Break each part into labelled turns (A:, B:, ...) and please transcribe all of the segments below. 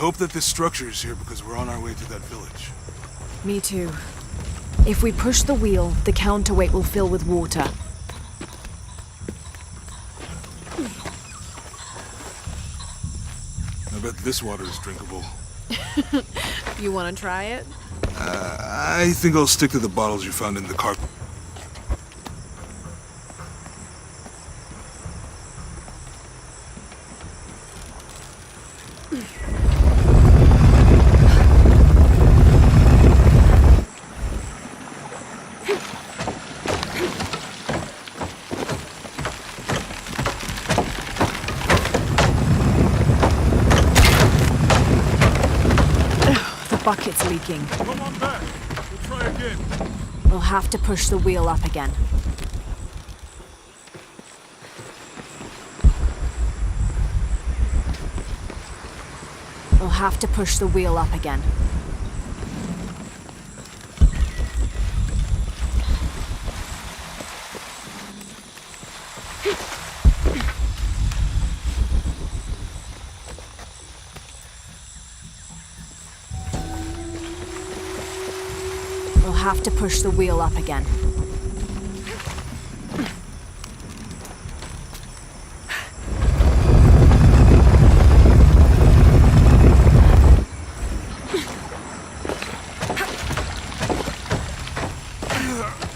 A: hope that this structure is here because we're on our way to that village.
B: Me too. If we push the wheel, the counterweight will fill with water.
A: I bet this water is drinkable.
B: You want to try it?
A: I think I'll stick to the bottles you found in the car.
B: Bucket's leaking.
A: Come on back. We'll try again.
B: We'll have to push the wheel up again. We'll have to push the wheel up again. We'll have to push the wheel up again.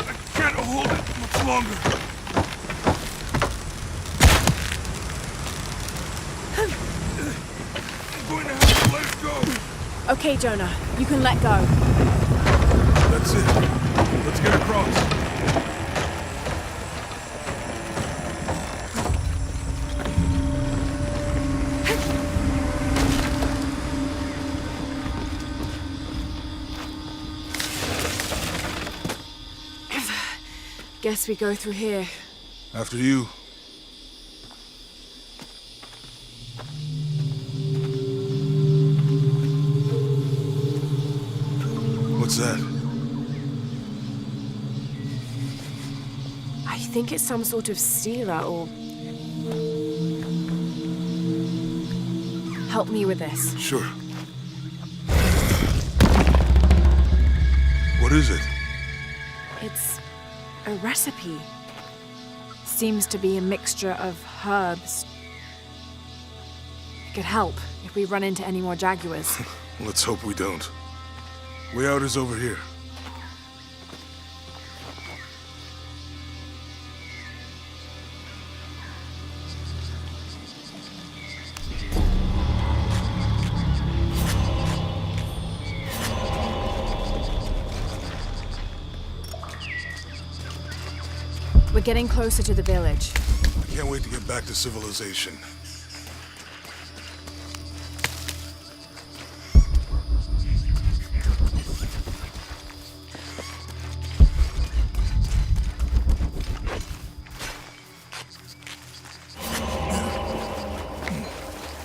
A: I can't hold it much longer. I'm going to have to let it go.
B: Okay, Jonah, you can let go.
A: That's it. Let's get across.
B: Guess we go through here.
A: After you. What's that?
B: I think it's some sort of sealer or... Help me with this.
A: Sure. What is it?
B: It's a recipe. Seems to be a mixture of herbs. It could help if we run into any more jaguars.
A: Let's hope we don't. Way out is over here.
B: We're getting closer to the village.
A: I can't wait to get back to civilization.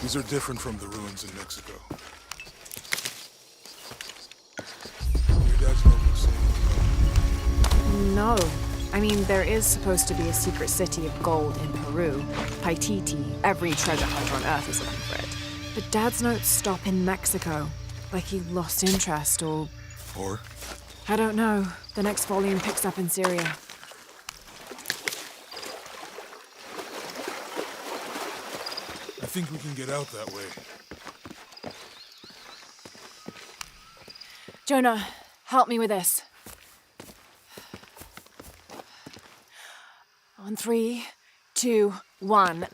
A: These are different from the ruins in Mexico. Your dad's notebook saying
B: No. I mean, there is supposed to be a secret city of gold in Peru. Paititi. Every treasure hunter on Earth is looking for it. But Dad's notes stop in Mexico. Like he lost interest or...
A: Or?
B: I don't know. The next volume picks up in Syria.
A: I think we can get out that way.
B: Jonah, help me with this. On 3, 2, 1.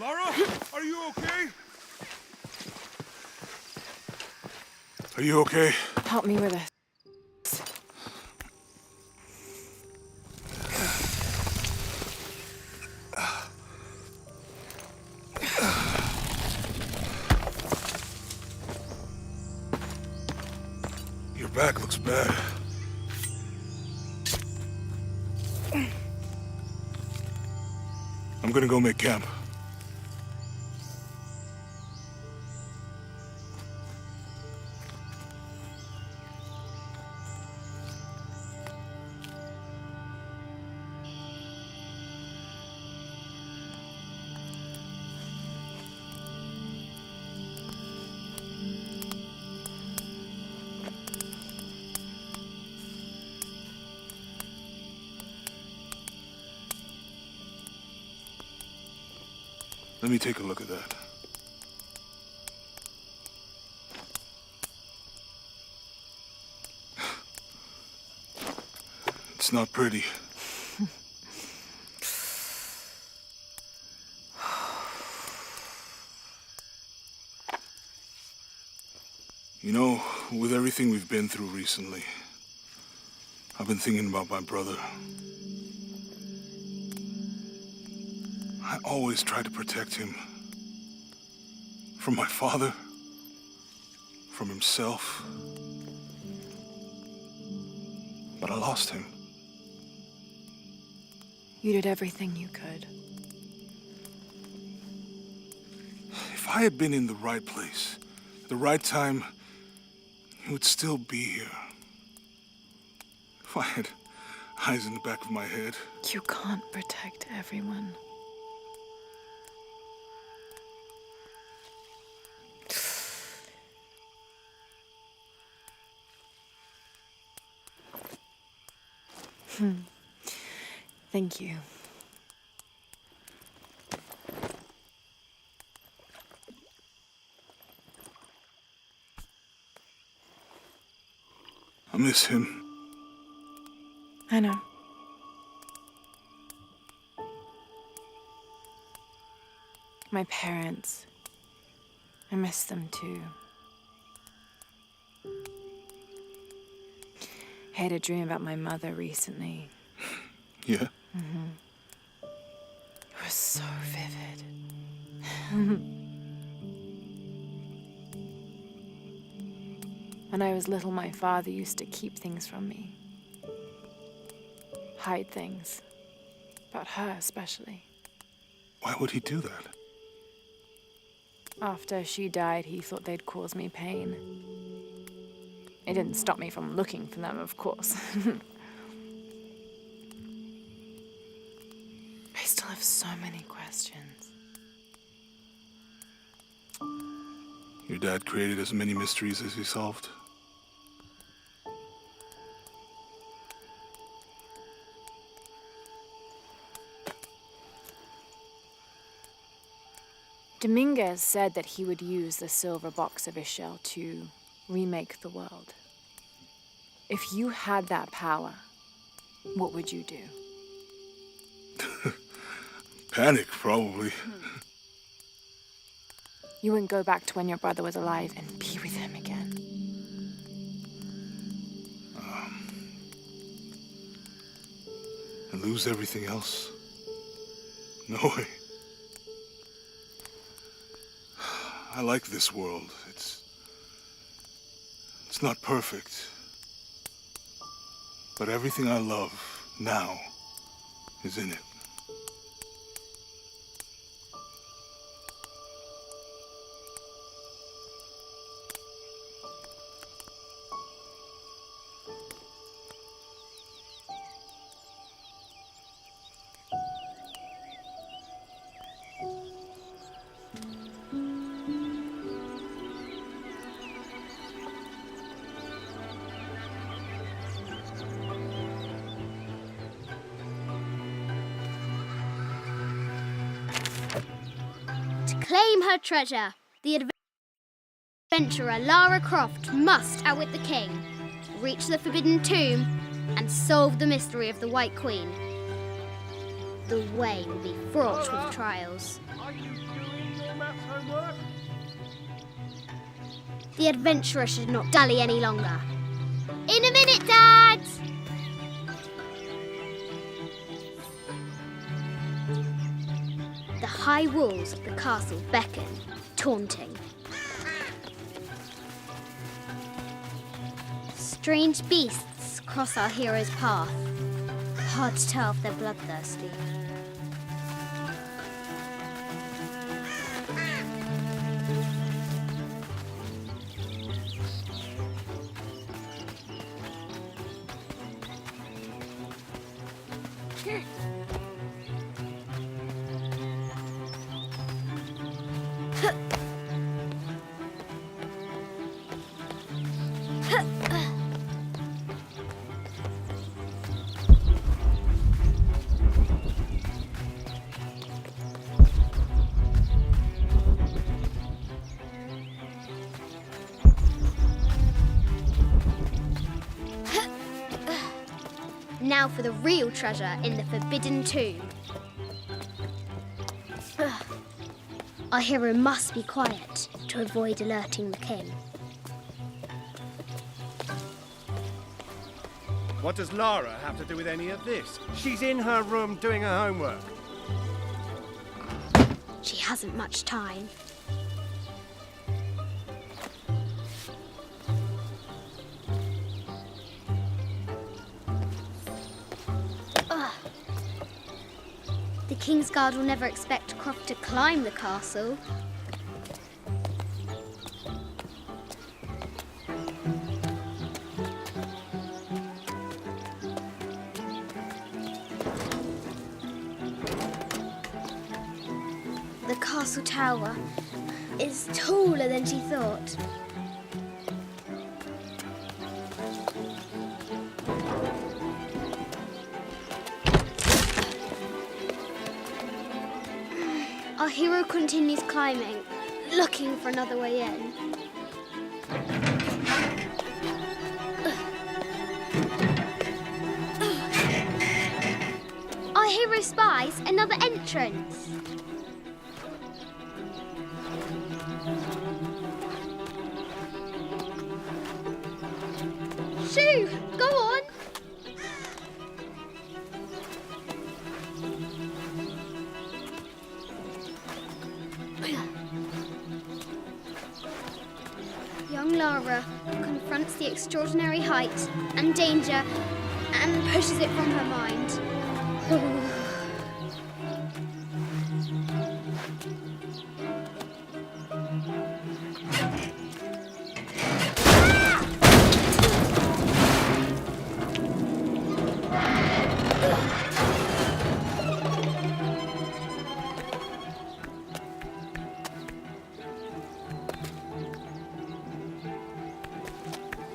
A: Lara, are you okay? Are you okay?
B: Help me with this.
A: Your back looks bad. I'm gonna go make camp. Let me take a look at that. It's not pretty. You know, with everything we've been through recently, I've been thinking about my brother. I always tried to protect him. From my father. From himself. But I lost him.
B: You did everything you could.
A: If I had been in the right place, at the right time, he would still be here. If I had eyes in the back of my head.
B: You can't protect everyone. Thank you.
A: I miss him.
B: I know. My parents. I miss them too. I had a dream about my mother recently.
A: Yeah?
B: It was so vivid. When I was little, my father used to keep things from me. Hide things. About her, especially.
A: Why would he do that?
B: After she died, he thought they'd cause me pain. It didn't stop me from looking for them, of course. I still have so many questions.
A: Your dad created as many mysteries as he solved.
B: Dominguez said that he would use the silver box of Ishel to remake the world. If you had that power, what would you do?
A: Panic, probably.
B: You wouldn't go back to when your brother was alive and be with him again.
A: And lose everything else? No way. I like this world. It's not perfect. But everything I love now is in it.
C: Claim her treasure. The adventurer Lara Croft must outwit the king, reach the forbidden tomb, and solve the mystery of the White Queen. The way will be fraught with trials.
D: Are you homework?
C: The adventurer should not dally any longer. In a minute, Dad! The high walls of the castle beckon, taunting. Strange beasts cross our hero's path. Hard to tell if they're bloodthirsty. Now for the real treasure in the Forbidden Tomb. Our hero must be quiet to avoid alerting the king.
D: What does Lara have to do with any of this? She's in her room doing her homework.
C: She hasn't much time. The King's Guard will never expect Croft to climb the castle. The castle tower is taller than she thought. Our hero continues climbing, looking for another way in. Our hero spies another entrance. Shoo! Go on! Young Lara confronts the extraordinary height and danger and pushes it from her mind.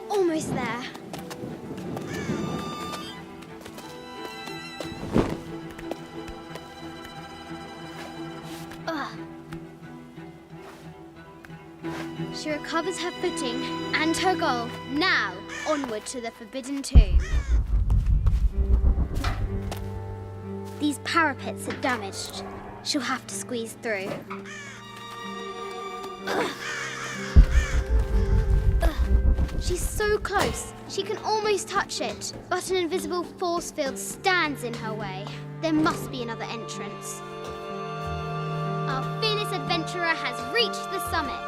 C: Almost there. She recovers her footing and her goal. Now, onward to the Forbidden Tomb. These parapets are damaged. She'll have to squeeze through. She's so close, she can almost touch it, but an invisible force field stands in her way. There must be another entrance. Our fearless adventurer has reached the summit.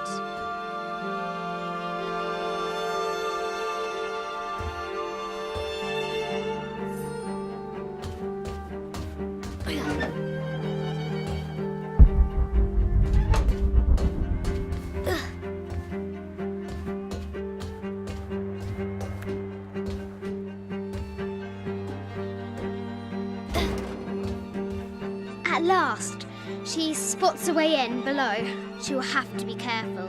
C: At last, she spots a way in below. She will have to be careful.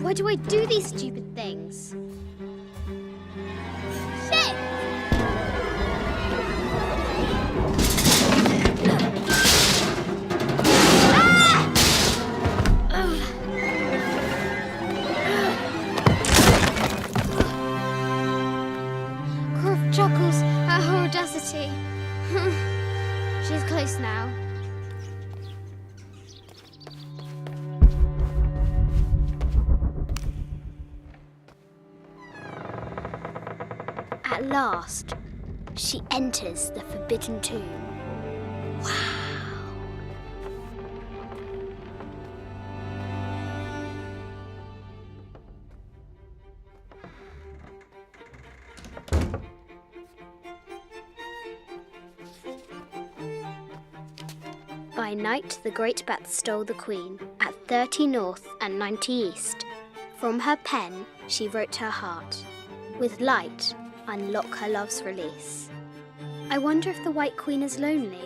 C: Why do I do these stupid things? Shit! At last, she enters the Forbidden Tomb. Wow. By night, the great bat stole the queen at 30 north and 90 east. From her pen, she wrote her heart. With light, unlock her love's release. I wonder if the White Queen is lonely.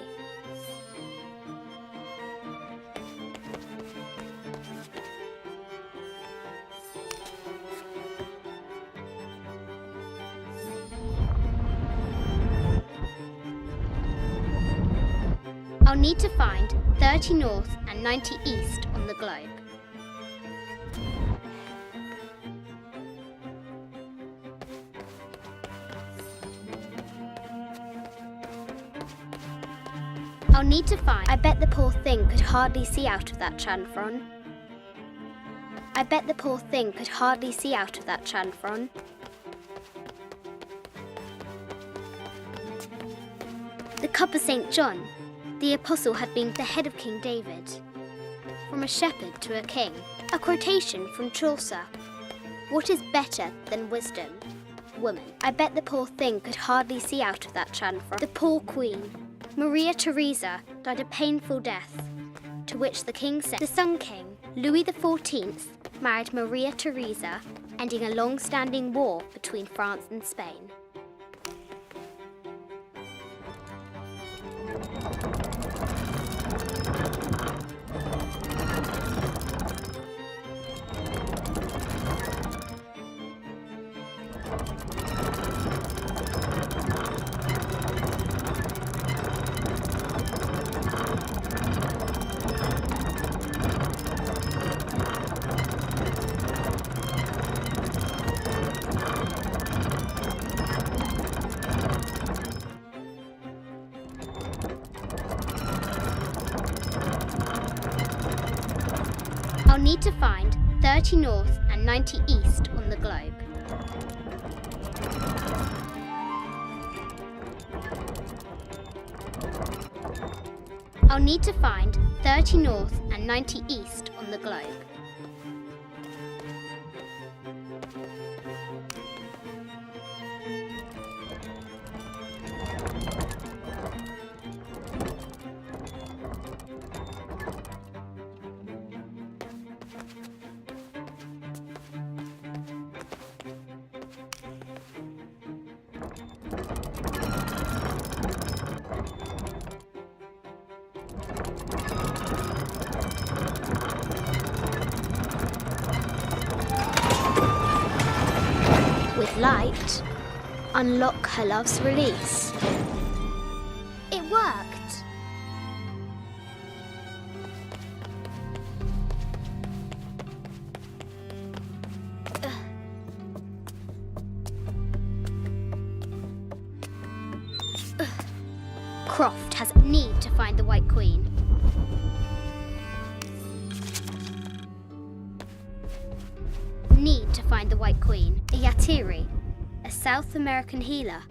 C: I'll need to find 30 north and 90 east on the globe. I'll need to find... I bet the poor thing could hardly see out of that chanfron. I bet the poor thing could hardly see out of that chanfron. The cup of St. John. The apostle had been the head of King David. From a shepherd to a king. A quotation from Chaucer. What is better than wisdom? Woman. I bet the poor thing could hardly see out of that chanfron. The poor queen. Maria Theresa died a painful death, to which the king said, the Sun King, Louis XIV, married Maria Theresa, ending a long-standing war between France and Spain. I'll need to find 30 north and 90 east on the globe. I'll need to find 30 north and 90 east on the globe. With light, unlock her love's release. It worked! Croft has need to find the White Queen. Need to find the White Queen. A Yatiri, a South American healer.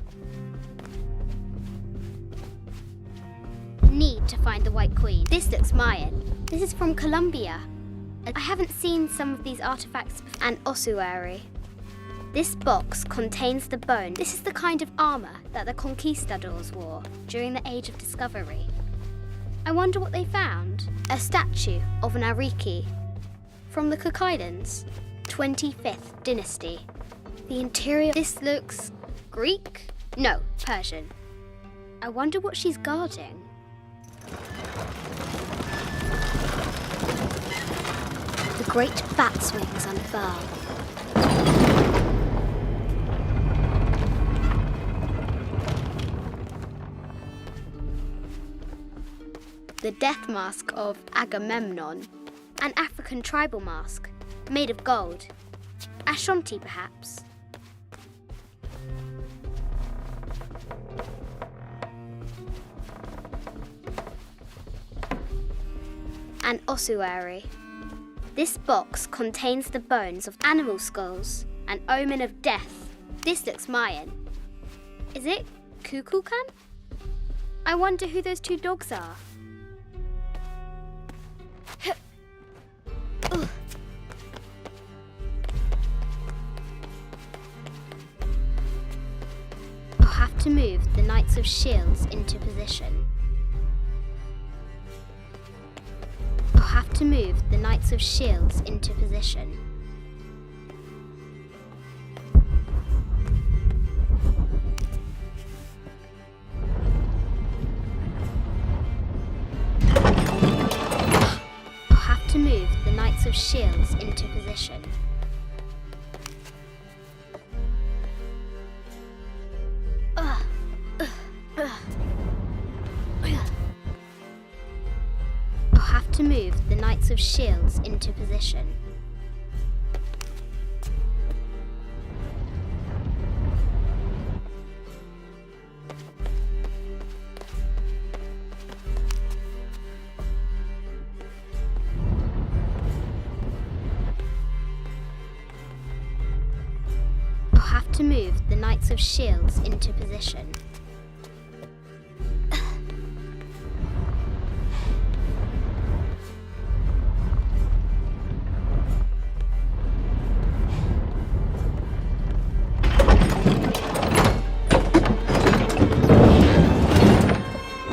C: Need to find the White Queen. This looks Mayan. This is from Colombia. I haven't seen some of these artifacts before. An ossuary. This box contains the bone. This is the kind of armor that the conquistadors wore during the Age of Discovery. I wonder what they found. A statue of an Ariki from the Cook Islands, 25th dynasty. The interior. This looks Greek? No, Persian. I wonder what she's guarding. The great bat's wings unfurl. The death mask of Agamemnon, an African tribal mask, made of gold. Ashanti, perhaps. An ossuary. This box contains the bones of animal skulls, an omen of death. This looks Mayan. Is it Cuckoo Can? I wonder who those two dogs are. Ugh. I'll have to move the Knights of Shields into position. I'll have to move the Knights of Shields into position. To move the Knights of Shields into position. I'll have to move the Knights of Shields into position. To move the Knights of Shields into position.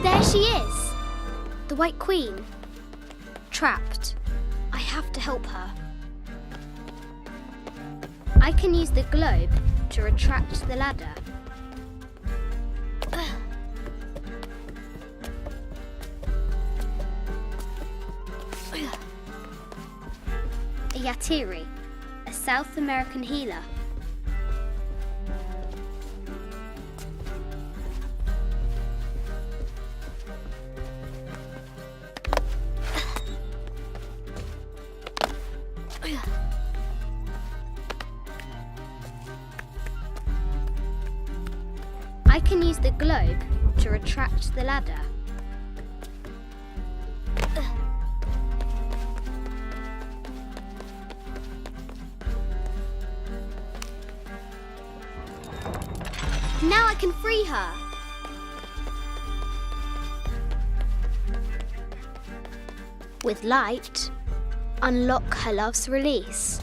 C: There she is! The White Queen. Trapped. I have to help her. I can use the globe to retract the ladder. A Yatiri, a South American healer. I can use the globe to retract the ladder. Now I can free her. With light, unlock her love's release.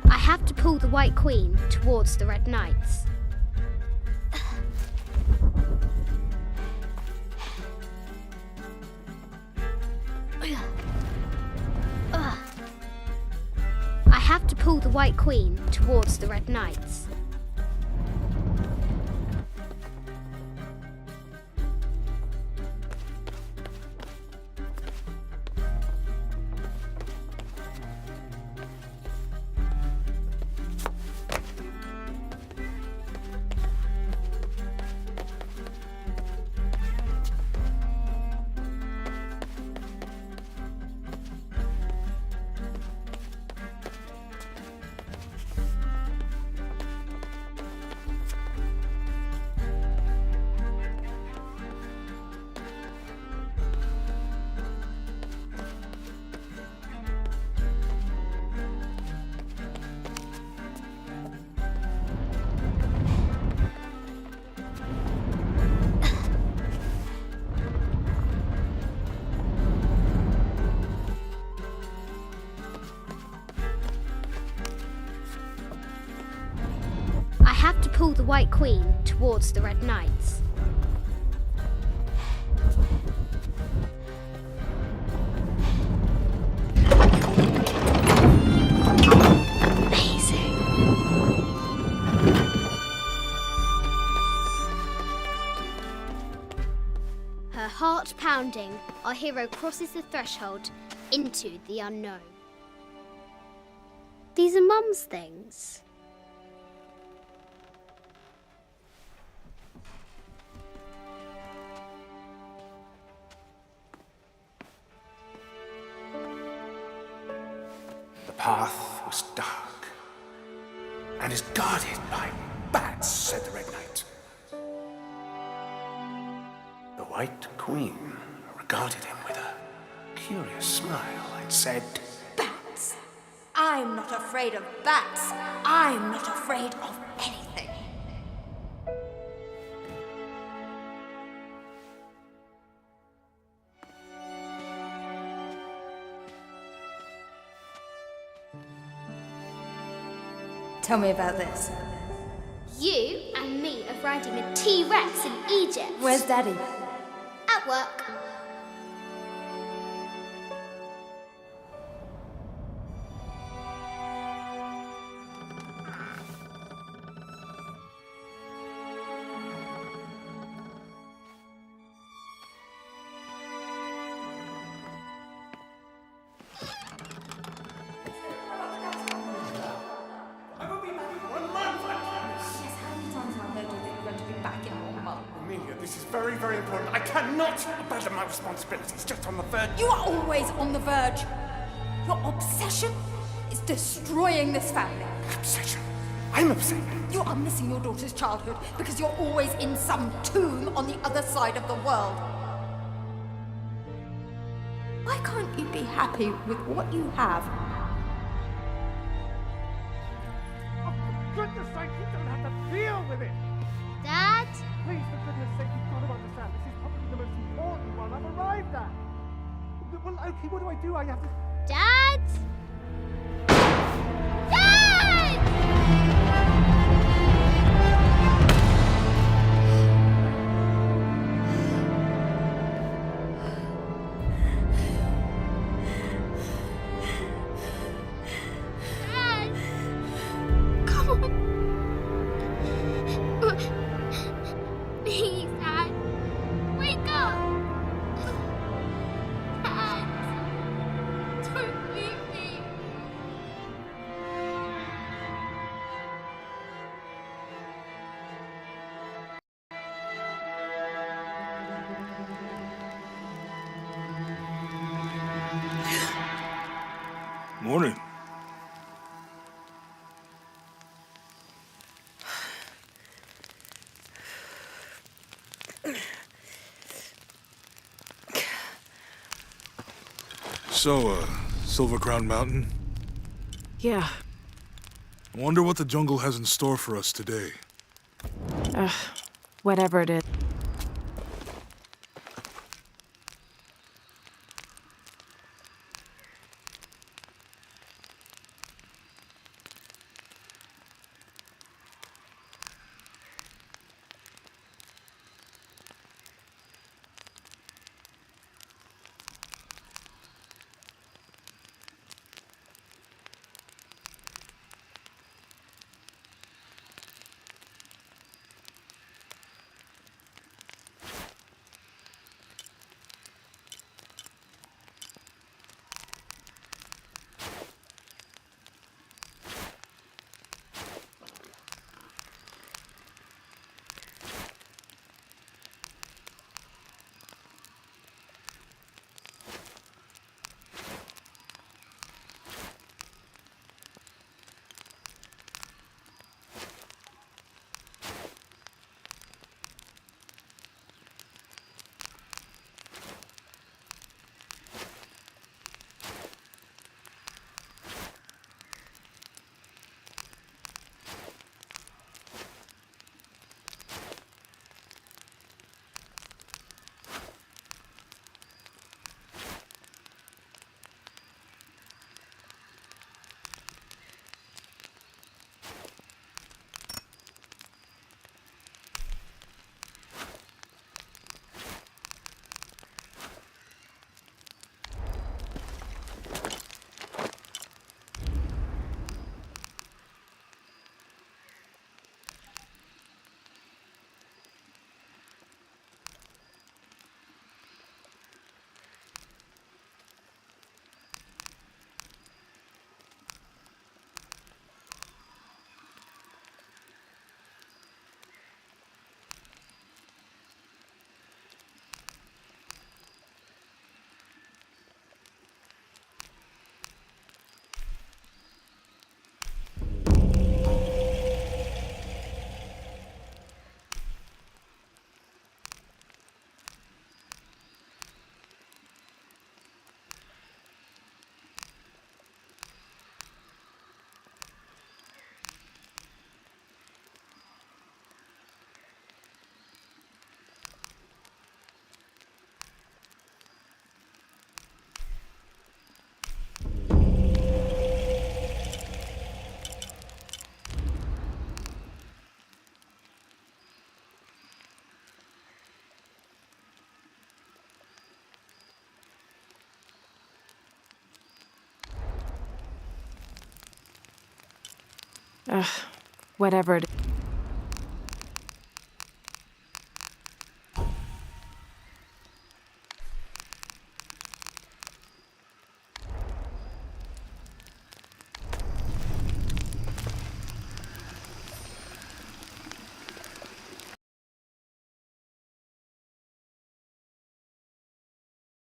C: I have to pull the White Queen towards the Red Knights. I have to pull the White Queen towards the Red Knights. I have to pull the White Queen towards the Red Knights. Amazing. Her heart pounding, our hero crosses the threshold into the unknown. These are Mum's things.
E: The path was dark and is guarded by bats, said the Red Knight. The White Queen regarded him with a curious smile and said, "Bats?
F: I'm not afraid of bats. I'm not afraid of anything. Tell me about this.
C: You and me are riding a T-Rex in Egypt.
F: Where's Daddy?
C: At work.
E: Amelia, this is very, very important. I cannot abandon my responsibilities just on the verge.
F: You are always on the verge. Your obsession is destroying this family.
E: Obsession. I'm upset.
F: You are missing your daughter's childhood because you're always in some tomb on the other side of the world. Why can't you be happy with what you have?
D: Oh, for goodness sake, you don't have to deal with it.
C: Dad?
D: Please, for goodness sake, you've got to understand. This is probably the most important one I've arrived at. Well, okay, what do I do? I have to...
C: Dad? Dad! Dad! Come on. Please, Dad. Wake up. Dad. Don't leave me.
A: Morning. So, Silver Crown Mountain?
B: Yeah.
A: I wonder what the jungle has in store for us today.
B: Whatever it is. Ugh, whatever it is.